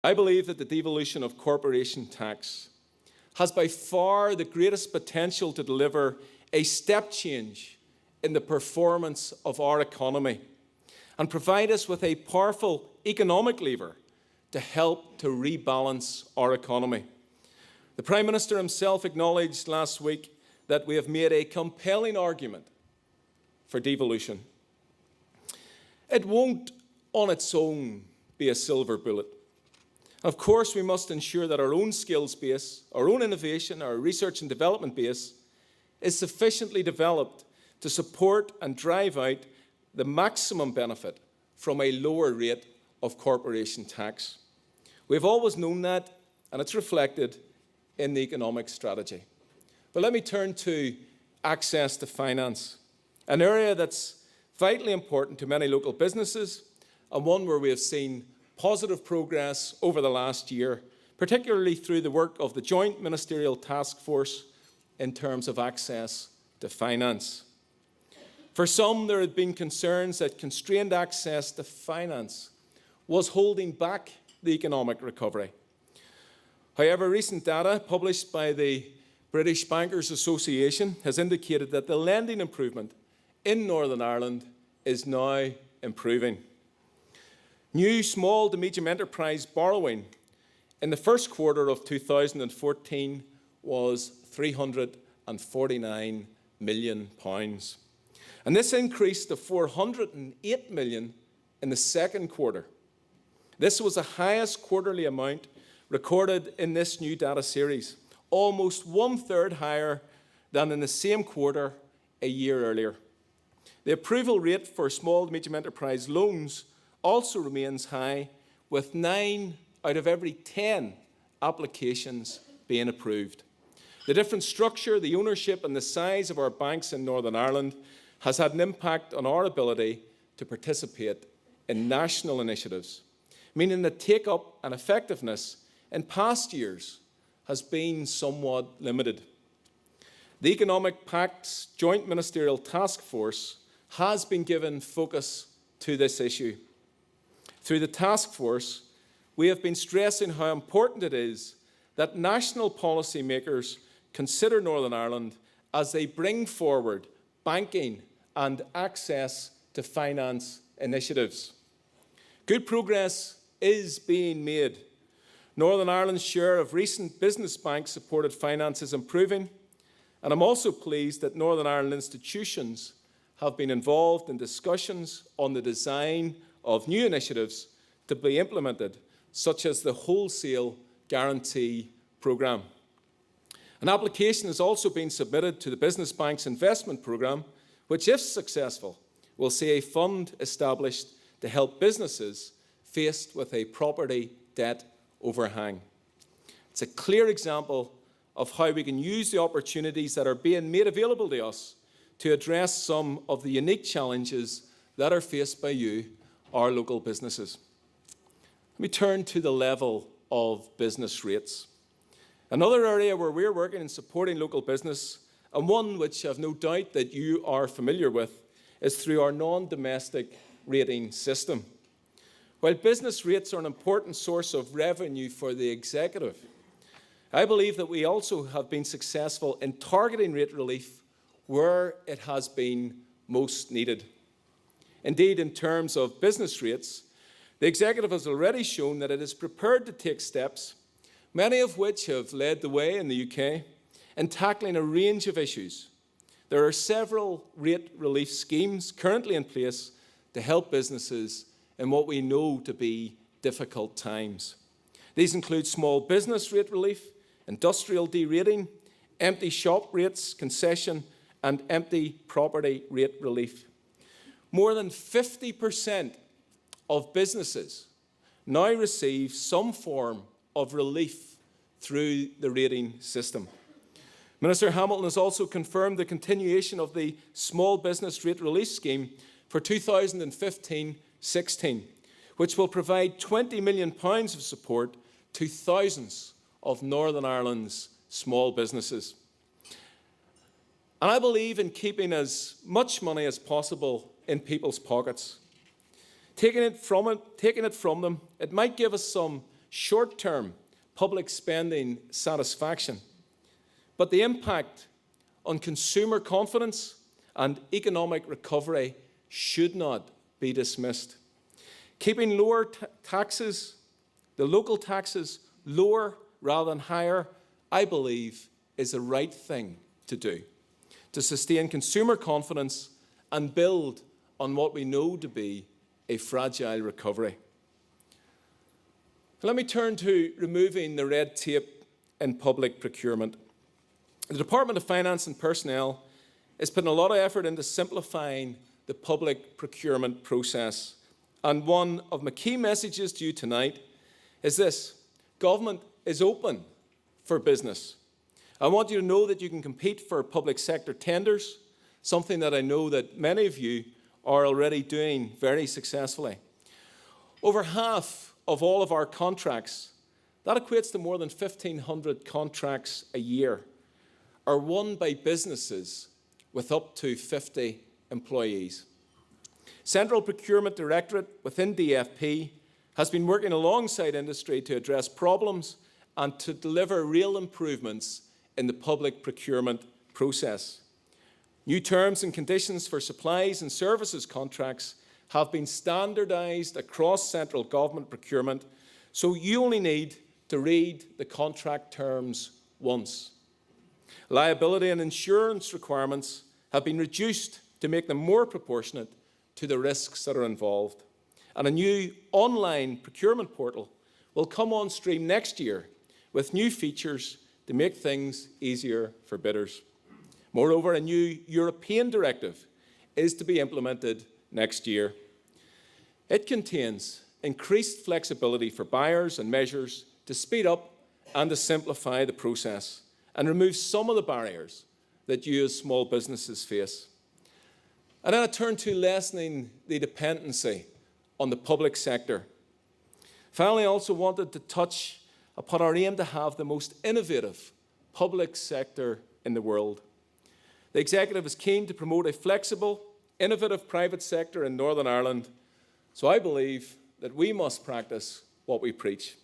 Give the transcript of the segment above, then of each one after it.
I believe that the devolution of corporation tax has by far the greatest potential to deliver a step change in the performance of our economy and provide us with a powerful economic lever to help to rebalance our economy. The Prime Minister himself acknowledged last week that we have made a compelling argument for devolution. It won't on its own be a silver bullet. Of course, we must ensure that our own skills base, our own innovation, our research and development base is sufficiently developed to support and drive out the maximum benefit from a lower rate of corporation tax. We've always known that, and it's reflected in the economic strategy. But let me turn to access to finance, an area that's vitally important to many local businesses and one where we have seen positive progress over the last year, particularly through the work of the Joint Ministerial Task Force in terms of access to finance. For some, there had been concerns that constrained access to finance was holding back the economic recovery. However, recent data published by the British Bankers Association has indicated that the lending improvement in Northern Ireland is now improving. New small to medium enterprise borrowing in the first quarter of 2014 was £349 million. And this increased to £408 million in the second quarter. This was the highest quarterly amount recorded in this new data series, almost one-third higher than in the same quarter a year earlier. The approval rate for small to medium enterprise loans also remains high, with 9 out of every 10 applications being approved. The different structure, the ownership and the size of our banks in Northern Ireland has had an impact on our ability to participate in national initiatives, meaning the take-up and effectiveness in past years has been somewhat limited. The Economic Pact's Joint Ministerial Task Force has been given focus to this issue. Through the task force, we have been stressing how important it is that national policymakers consider Northern Ireland as they bring forward banking and access to finance initiatives. Good progress is being made. Northern Ireland's share of recent business bank-supported finance is improving, and I'm also pleased that Northern Ireland institutions have been involved in discussions on the design of new initiatives to be implemented, such as the Wholesale Guarantee Programme. An application has also been submitted to the Business Bank's investment programme, which, if successful, will see a fund established to help businesses faced with a property debt overhang. It's a clear example of how we can use the opportunities that are being made available to us to address some of the unique challenges that are faced by you, our local businesses. Let me turn to the level of business rates. Another area where we're working in supporting local business, and one which I've no doubt that you are familiar with, is through our non-domestic rating system. While business rates are an important source of revenue for the executive, I believe that we also have been successful in targeting rate relief where it has been most needed. Indeed, in terms of business rates, the executive has already shown that it is prepared to take steps, many of which have led the way in the UK, in tackling a range of issues. There are several rate relief schemes currently in place to help businesses in what we know to be difficult times. These include small business rate relief, industrial derating, empty shop rates concession, and empty property rate relief. More than 50% of businesses now receive some form of relief through the rating system. Minister Hamilton has also confirmed the continuation of the Small Business Rate Relief Scheme for 2015-16, which will provide £20 million of support to thousands of Northern Ireland's small businesses. And I believe in keeping as much money as possible in people's pockets. Taking it from them, it might give us some short-term public spending satisfaction. But the impact on consumer confidence and economic recovery should not be dismissed. Keeping lower taxes, the local taxes, lower rather than higher, I believe is the right thing to do to sustain consumer confidence and build on what we know to be a fragile recovery. Let me turn to removing the red tape in public procurement. The Department of Finance and Personnel is putting a lot of effort into simplifying the public procurement process. And one of my key messages to you tonight is this: government is open for business. I want you to know that you can compete for public sector tenders, something that I know that many of you are already doing very successfully. Over half of all of our contracts, that equates to more than 1,500 contracts a year, are won by businesses with up to 50 employees. Central Procurement Directorate within DFP has been working alongside industry to address problems and to deliver real improvements in the public procurement process. New terms and conditions for supplies and services contracts have been standardised across central government procurement, so you only need to read the contract terms once. Liability and insurance requirements have been reduced to make them more proportionate to the risks that are involved. And a new online procurement portal will come on stream next year with new features to make things easier for bidders. Moreover, a new European directive is to be implemented next year. It contains increased flexibility for buyers and measures to speed up and to simplify the process and remove some of the barriers that you as small businesses face. And then I turn to lessening the dependency on the public sector. Finally, I also wanted to touch upon our aim to have the most innovative public sector in the world. The Executive is keen to promote a flexible, innovative private sector in Northern Ireland, so I believe that we must practice what we preach.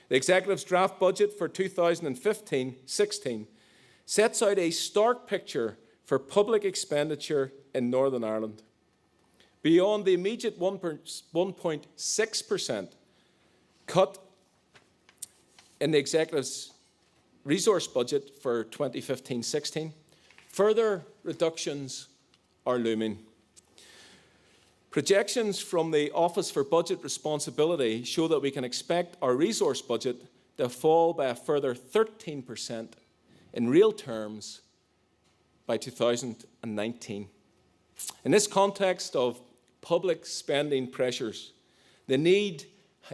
The Executive's draft budget for 2015-16 sets out a stark picture for public expenditure in Northern Ireland. Beyond the immediate 1.6% cut in the Executive's resource budget for 2015-16, further reductions are looming. Projections from the Office for Budget Responsibility show that we can expect our resource budget to fall by a further 13% in real terms by 2019. In this context of public spending pressures, the need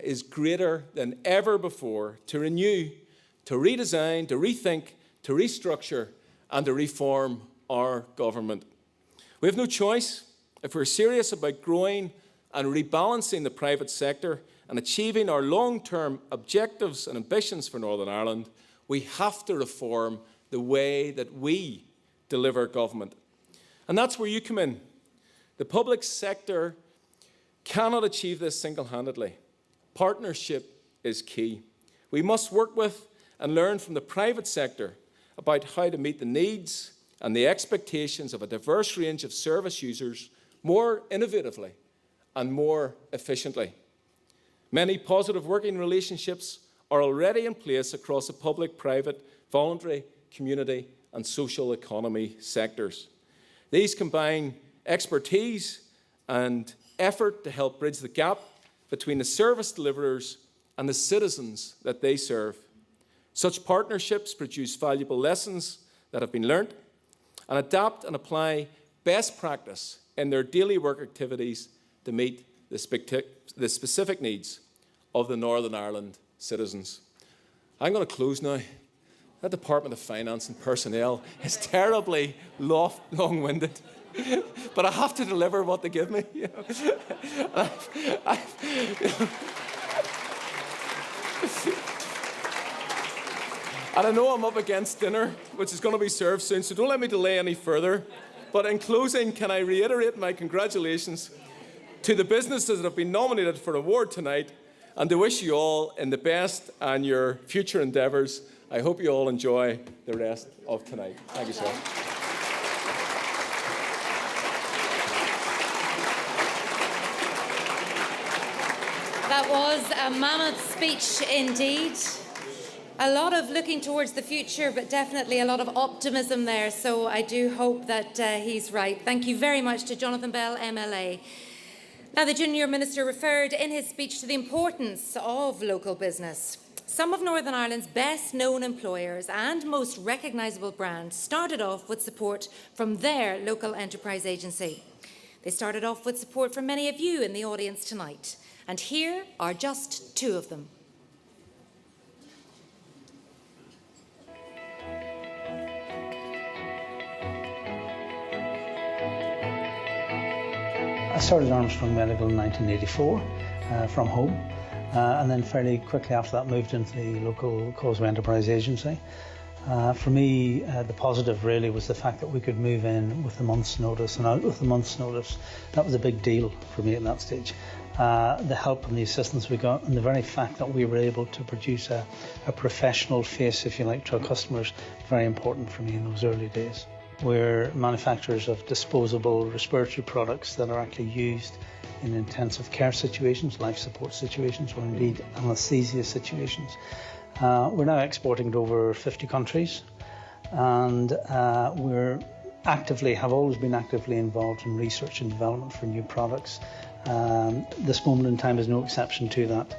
is greater than ever before to renew, to redesign, to rethink, to restructure, and to reform our government. We have no choice. If we're serious about growing and rebalancing the private sector and achieving our long-term objectives and ambitions for Northern Ireland, we have to reform the way that we deliver government. And that's where you come in. The public sector cannot achieve this single-handedly. Partnership is key. We must work with and learn from the private sector about how to meet the needs and the expectations of a diverse range of service users more innovatively and more efficiently. Many positive working relationships are already in place across the public, private, voluntary, community and social economy sectors. These combine expertise and effort to help bridge the gap between the service deliverers and the citizens that they serve. Such partnerships produce valuable lessons that have been learnt and adapt and apply best practice in their daily work activities to meet the specific needs of the Northern Ireland citizens. I'm going to close now. That Department of Finance and Personnel is terribly long-winded, but I have to deliver what they give me. You know? And I know I'm up against dinner, which is going to be served soon, so don't let me delay any further. But in closing, can I reiterate my congratulations to the businesses that have been nominated for award tonight, and to wish you all in the best and your future endeavours. I hope you all enjoy the rest of tonight. Thank you, sir. That was a mammoth speech indeed. A lot of looking towards the future, but definitely a lot of optimism there. So I do hope that he's right. Thank you very much to Jonathan Bell, MLA. Now, the Junior Minister referred in his speech to the importance of local business. Some of Northern Ireland's best-known employers and most recognisable brands started off with support from their local enterprise agency. They started off with support from many of you in the audience tonight. And here are just two of them. I started Armstrong Medical in 1984 from home, and then fairly quickly after that moved into the local Causeway Enterprise Agency. For me, the positive really was the fact that we could move in with a month's notice and out with a month's notice. That was a big deal for me at that stage. The help and the assistance we got, and the very fact that we were able to produce a professional face, if you like, to our customers, very important for me in those early days. We're manufacturers of disposable respiratory products that are actually used in intensive care situations, life support situations, or indeed anaesthesia situations. We're now exporting to over 50 countries, and we're have always been actively involved in research and development for new products. This moment in time is no exception to that.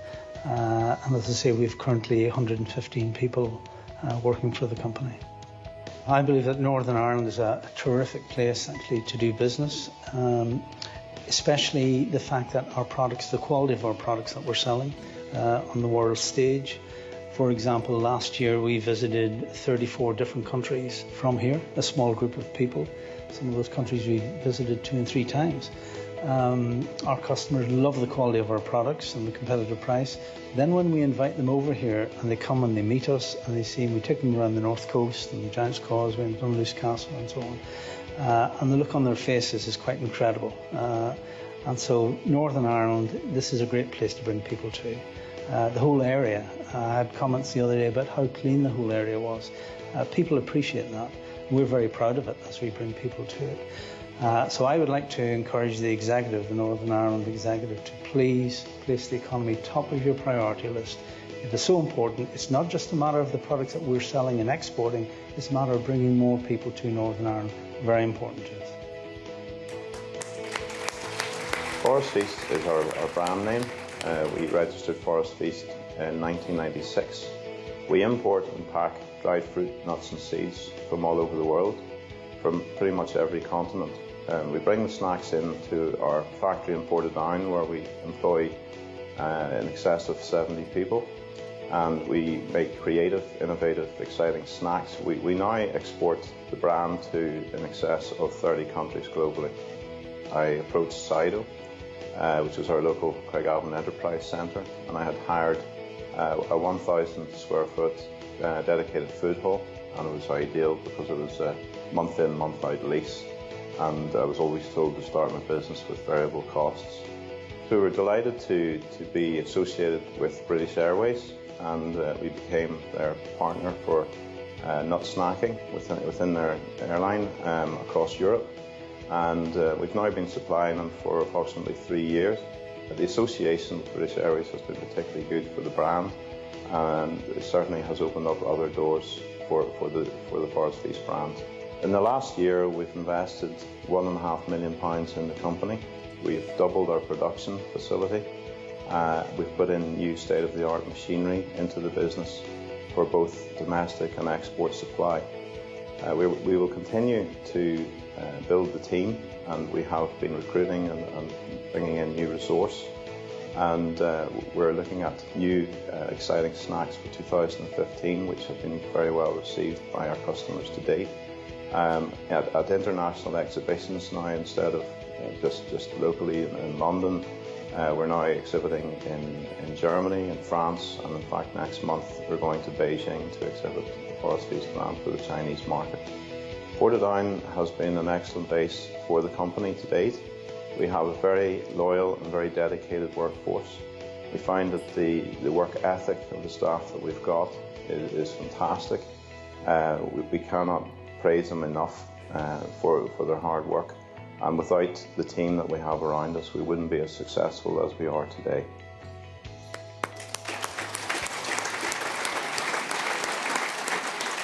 And as I say, we've currently 115 people working for the company. I believe that Northern Ireland is a terrific place actually to do business, especially the fact that our products, the quality of our products that we're selling on the world stage. For example, last year we visited 34 different countries from here, a small group of people. Some of those countries we visited 2 and 3 times. Our customers love the quality of our products and the competitive price. Then when we invite them over here and they come and they meet us and they see, we take them around the North Coast and the Giant's Causeway and Dunluce Castle and so on. And the look on their faces is quite incredible. And so Northern Ireland, this is a great place to bring people to. The whole area, I had comments the other day about how clean the whole area was. People appreciate that. We're very proud of it as we bring people to it. So I would like to encourage the executive, the Northern Ireland executive, to please place the economy top of your priority list. It is so important. It's not just a matter of the products that we're selling and exporting, it's a matter of bringing more people to Northern Ireland. Very important to us. Forest Feast is our brand name. We registered Forest Feast in 1996. We import and pack dried fruit, nuts and seeds from all over the world, from pretty much every continent. We bring the snacks into our factory in Portadown, where we employ in excess of 70 people, and we make creative, innovative, exciting snacks. We now export the brand to in excess of 30 countries globally. I approached Sido, which is our local Craigavon Enterprise Centre, and I had hired a 1,000 square foot dedicated food hall, and it was ideal because it was a month in, month out lease, and I was always told to start my business with variable costs. So we were delighted to be associated with British Airways, and we became their partner for nut snacking within their airline across Europe, and we've now been supplying them for approximately 3 years. The association with British Airways has been particularly good for the brand, and it certainly has opened up other doors for the Forest Feast brand. In the last year, we've invested £1.5 million in the company. We've doubled our production facility. We've put in new state-of-the-art machinery into the business for both domestic and export supply. We will continue to build the team, and we have been recruiting and bringing in new resource. And we're looking at new exciting snacks for 2015, which have been very well received by our customers to date. At international exhibitions now, instead of just locally in London, we're now exhibiting in Germany and France, and in fact next month we're going to Beijing to exhibit the Forest Feast brand for the Chinese market. Portadown has been an excellent base for the company to date. We have a very loyal and very dedicated workforce. We find that the work ethic of the staff that we've got is fantastic. We cannot praise them enough for their hard work. And without the team that we have around us, we wouldn't be as successful as we are today.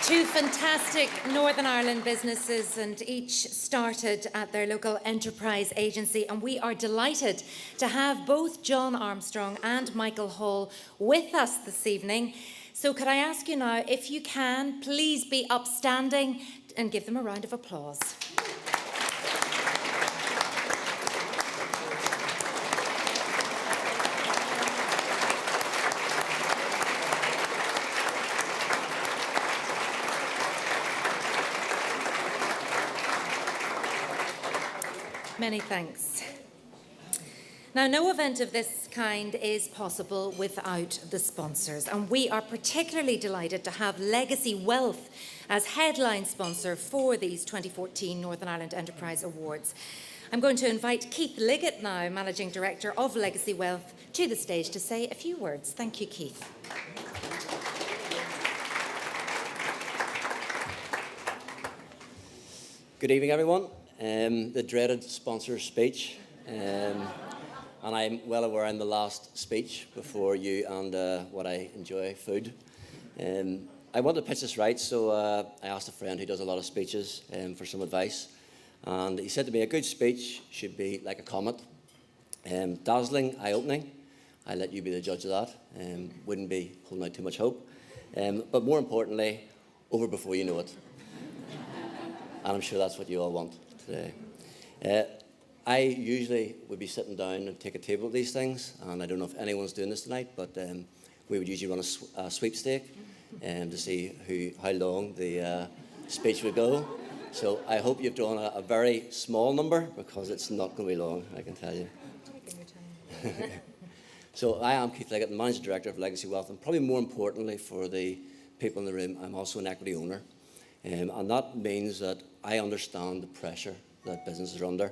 Two fantastic Northern Ireland businesses, and each started at their local enterprise agency, and we are delighted to have both John Armstrong and Michael Hall with us this evening. So could I ask you now, if you can, please be upstanding and give them a round of applause. Many thanks. Now, no event of this kind is possible without the sponsors, and we are particularly delighted to have Legacy Wealth as headline sponsor for these 2014 Northern Ireland Enterprise Awards. I'm going to invite Keith Liggett now, Managing Director of Legacy Wealth, to the stage to say a few words. Thank you, Keith. Good evening, everyone. The dreaded sponsor speech. And I'm well aware I'm the last speech before you and what I enjoy, food. I want to pitch this right, so I asked a friend who does a lot of speeches for some advice. And he said to me, a good speech should be like a comet. Dazzling, eye-opening. I'll let you be the judge of that. Wouldn't be holding out too much hope. But more importantly, over before you know it. And I'm sure that's what you all want today. I usually would be sitting down and take a table at these things, and I don't know if anyone's doing this tonight, but we would usually run a sweepstake to see how long the speech would go. So I hope you've drawn a very small number, because it's not going to be long, I can tell you. So I am Keith Liggett, Managing Director of Legacy Wealth, and probably more importantly for the people in the room, I'm also an equity owner. And that means that I understand the pressure that businesses are under,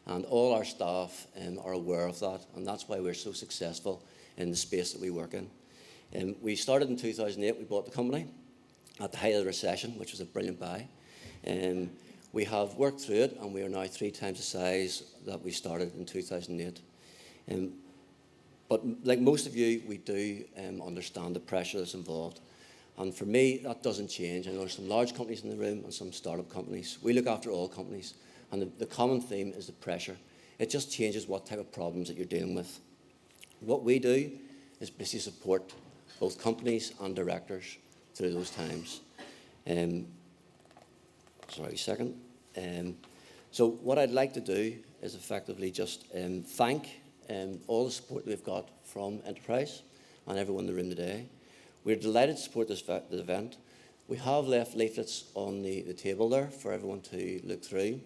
and all our staff are aware of that, and that's why we're so successful in the space that we work in. We started in 2008, we bought the company at the height of the recession, which was a brilliant buy. We have worked through it, and we are now 3 times the size that we started in 2008. But like most of you, we do understand the pressure that's involved. And for me, that doesn't change. I know there's some large companies in the room and some startup companies. We look after all companies. And the common theme is the pressure. It just changes what type of problems that you're dealing with. What we do is basically support both companies and directors through those times. Sorry, a second. So what I'd like to do is effectively just thank all the support we've got from Enterprise and everyone in the room today. We're delighted to support this event. We have left leaflets on the table there for everyone to look through,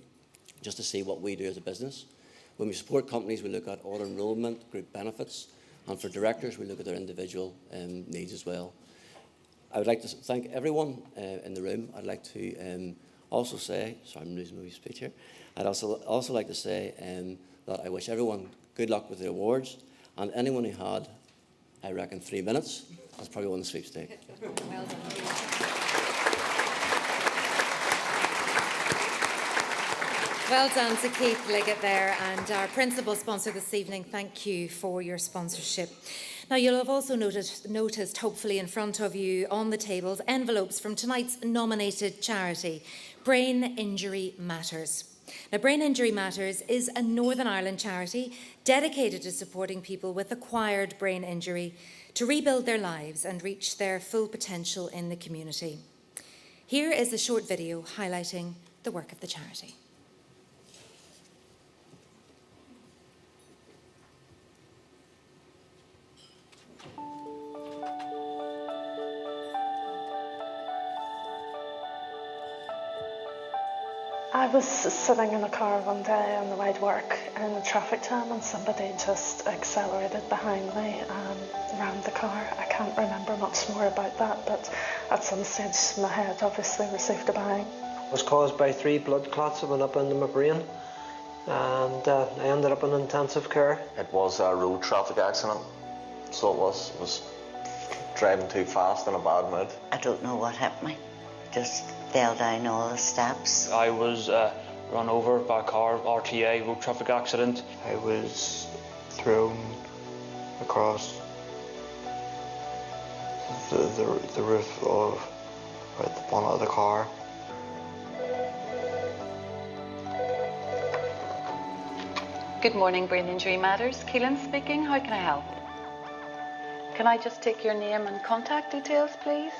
just to see what we do as a business. When we support companies, we look at auto enrolment, group benefits, and for directors, we look at their individual needs as well. I would like to thank everyone in the room. I'd like to also say, sorry, I'm losing my speech here. I'd also like to say that I wish everyone good luck with the awards, and anyone who had, I reckon, 3 minutes, that's probably won the sweepstake. Well done. Well done to Keith Liggett there, and our principal sponsor this evening. Thank you for your sponsorship. Now, you'll have also noticed, hopefully in front of you on the tables, envelopes from tonight's nominated charity, Brain Injury Matters. Now, Brain Injury Matters is a Northern Ireland charity dedicated to supporting people with acquired brain injury to rebuild their lives and reach their full potential in the community. Here is a short video highlighting the work of the charity. I was sitting in a car one day on the way to work in a traffic jam, and somebody just accelerated behind me and rammed the car. I can't remember much more about that, but at some stage my head obviously received a bang. It was caused by 3 blood clots that went up into my brain, and I ended up in intensive care. It was a road traffic accident. So it was driving too fast in a bad mood. I don't know what hit me. Just fell down all the steps. I was run over by a car, RTA, road traffic accident. I was thrown across the roof of the bonnet of the car. Good morning, Brain Injury Matters. Keelan speaking. How can I help? Can I just take your name and contact details, please?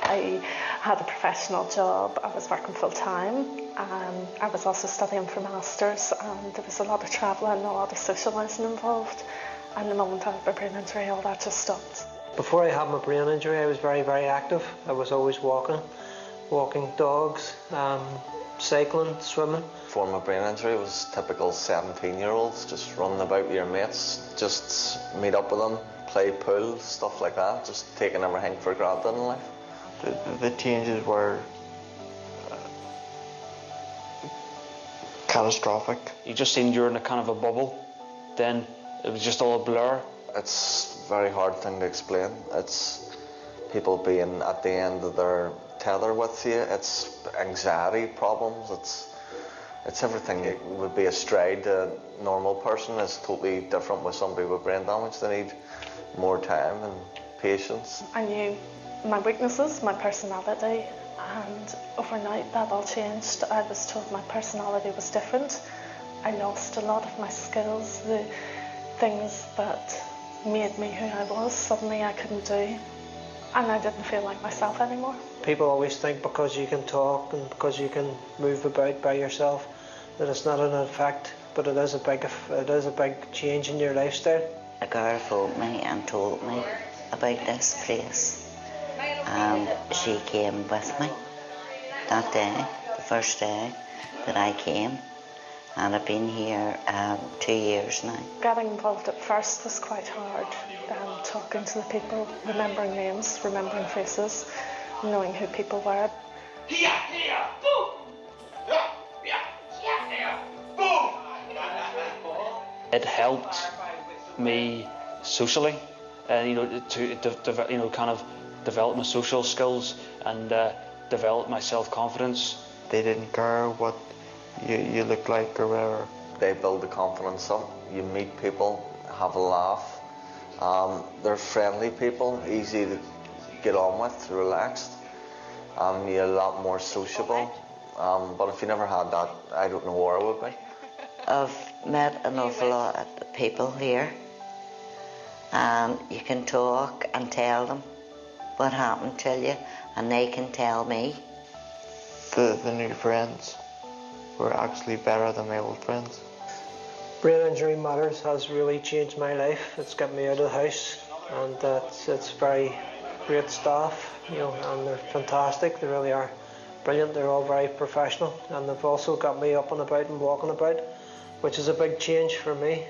I had a professional job. I was working full time. I was also studying for masters, and there was a lot of travelling, a lot of socialising involved. And the moment I had a brain injury, all that just stopped. Before I had my brain injury, I was very, very active. I was always walking dogs, cycling, swimming. Before my brain injury, it was typical 17-year-olds just running about with your mates, just meet up with them, play pool, stuff like that, just taking everything for granted in life. The changes were catastrophic. You just seemed you're in a kind of a bubble. Then it was just all a blur. It's a very hard thing to explain. It's people being at the end of their tether with you. It's anxiety problems. It's everything that would be a stride to a normal person is totally different with somebody with brain damage. They need more time and patience. I knew my weaknesses, my personality, and overnight that all changed. I was told my personality was different. I lost a lot of my skills, the things that made me who I was, suddenly I couldn't do. And I didn't feel like myself anymore. People always think because you can talk and because you can move about by yourself that it's not an effect, but it is a big change in your lifestyle. A girl phoned me and told me about this place, and she came with me that day, the first day that I came, and I've been here 2 years now. Getting involved at first was quite hard. Talking to the people, remembering names, remembering faces, knowing who people were. It helped me socially, to kind of develop my social skills and develop my self-confidence. They didn't care what you looked like or whatever. They build the confidence up. You meet people, have a laugh. They're friendly people, easy to get on with, relaxed. You're a lot more sociable. But if you never had that, I don't know where I would be. I've met an awful lot of people here, and you can talk and tell them what happened to you, and they can tell me. The new friends were actually better than my old friends. Brain Injury Matters has really changed my life. It's got me out of the house, and it's very great staff, and they're fantastic. They really are brilliant. They're all very professional, and they've also got me up and about and walking about, which is a big change for me.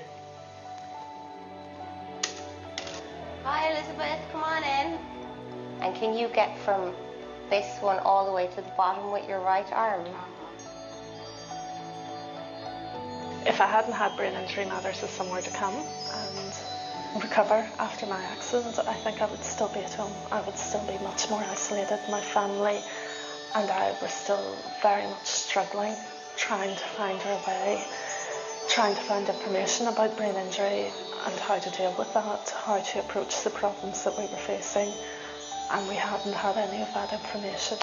Hi Elizabeth, come on in. And can you get from this one all the way to the bottom with your right arm? If I hadn't had Brain Injury Matters as somewhere to come and recover after my accident, I think I would still be at home. I would still be much more isolated. My family and I were still very much struggling, trying to find our way, trying to find information about brain injury and how to deal with that, how to approach the problems that we were facing, and we hadn't had any of that information.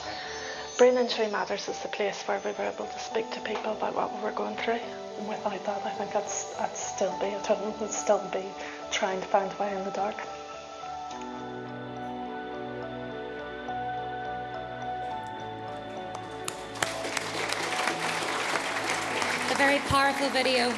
Brain Injury Matters is the place where we were able to speak to people about what we were going through. And without that, I think I'd still be at home, I'd still be trying to find a way in the dark. A very powerful video.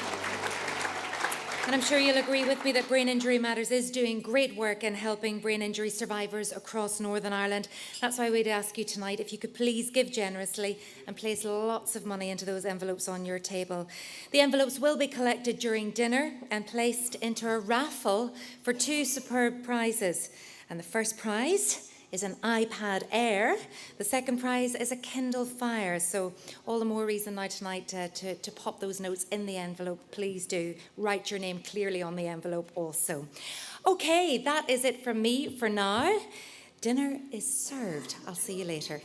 And I'm sure you'll agree with me that Brain Injury Matters is doing great work in helping brain injury survivors across Northern Ireland. That's why we'd ask you tonight if you could please give generously and place lots of money into those envelopes on your table. The envelopes will be collected during dinner and placed into a raffle for 2 superb prizes. And the first prize is an iPad Air. The second prize is a Kindle Fire. So all the more reason now tonight to pop those notes in the envelope. Please do write your name clearly on the envelope also. Okay, that is it from me for now. Dinner is served. I'll see you later.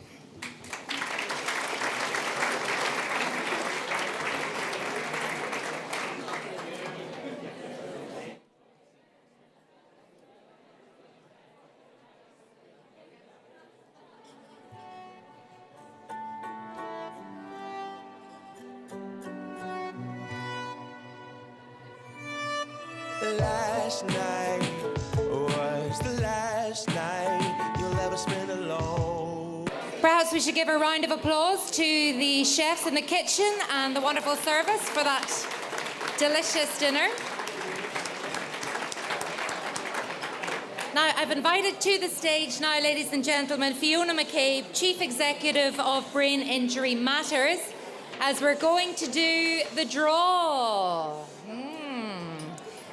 Last night was the last night you'll ever spend alone. Perhaps we should give a round of applause to the chefs in the kitchen and the wonderful service for that delicious dinner. Now, I've invited to the stage now, ladies and gentlemen, Fiona McCabe, Chief Executive of Brain Injury Matters, as we're going to do the draw.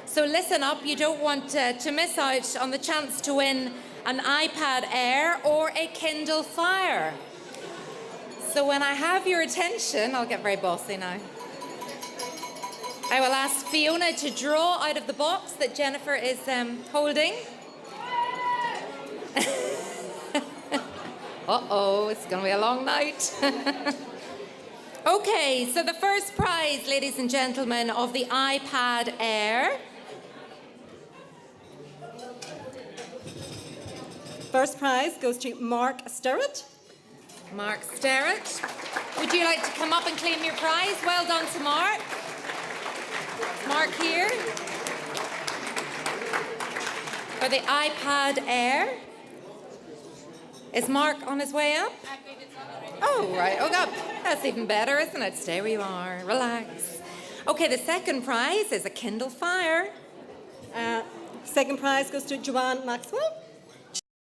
So listen up, you don't want to miss out on the chance to win an iPad Air or a Kindle Fire. So when I have your attention, I'll get very bossy now. I will ask Fiona to draw out of the box that Jennifer is holding. Uh-oh, it's going to be a long night. Okay, so the first prize, ladies and gentlemen, of the iPad Air. First prize goes to Mark Sterrett. Mark Sterrett. Would you like to come up and claim your prize? Well done to Mark. Mark here. For the iPad Air. Is Mark on his way up? Oh, right. Oh, God. That's even better, isn't it? Stay where you are. Relax. Okay, the second prize is a Kindle Fire. Second prize goes to Joanne Maxwell.